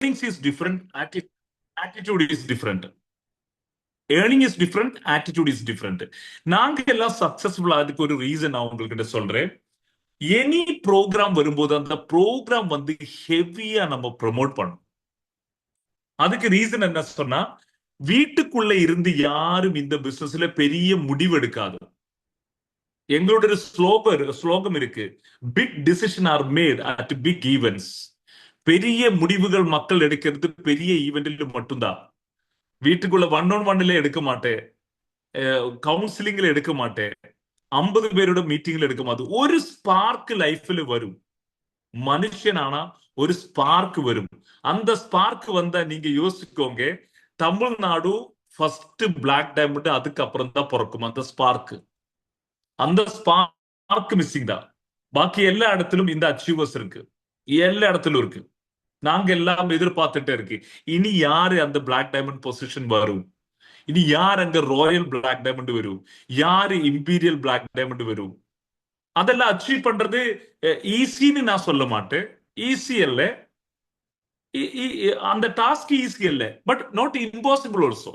earnings is different, attitude is different. Earning is different, attitude is different. நாங்க எல்லாம் successful ஆகிறதுக்கு ஒரு reason நான் உங்ககிட்ட சொல்றேன். எனி ப்ரோக்ராம் வரும்போது அந்த ப்ரோக்ராம் வந்து ஹெவியா நம்ம ப்ரமோட் பண்ணணும். அதுக்கு ரீசன் என்ன சொன்னா, வீட்டுக்குள்ள இருந்து யாரும் இந்த பிசினஸ்ல பெரிய முடிவு எடுக்காது. எங்களோட ஒரு ஸ்லோகம் இருக்கு, big decision are made at big events. பெரிய முடிவுகள் மக்கள் எடுக்கிறது பெரிய ஈவெண்ட்ல மட்டும்தான். வீட்டுக்குள்ள 1-on-1 எடுக்க மாட்டேன், கவுன்சிலிங்ல எடுக்க மாட்டேன், 50 பேரோட மீட்டிங்ல எடுக்க மாட்டேன். ஒரு ஸ்பார்க் லைஃப்ல வரும். மனுஷன் ஆனா ஒரு ஸ்பார்க் வரும். அந்த ஸ்பார்க் வந்தா நீங்க யோசிக்கோங்க, தமிழ்நாடு ஃபர்ஸ்ட் பிளாக் டைமண்ட் அதுக்கப்புறம் தான் பிறக்கும். அந்த ஸ்பார்க் மிஸ்ஸிங் தான். பாக்கி எல்லா இடத்திலும் இந்த அச்சீவர்ஸ் இருக்கு, எல்லா இடத்திலும் இருக்கு. நாங்க எல்லாம் எதிர்பார்த்துட்டே இருக்கு, இனி யாரு அந்த பிளாக் டைமண்ட் பொசிஷன் வரும், இனி யார் அங்க ராயல் பிளாக் டைமண்ட் வரும், யாரு இம்பீரியல் பிளாக் டைமண்ட் வரும். அதெல்லாம் அச்சீவ் பண்றது ஈஸின்னு நான் சொல்ல மாட்டேன். ஈஸி அல்ல, அந்த டாஸ்க் ஈஸி அல்ல, பட் நாட் இம்பாசிபிள் ஆல்சோ.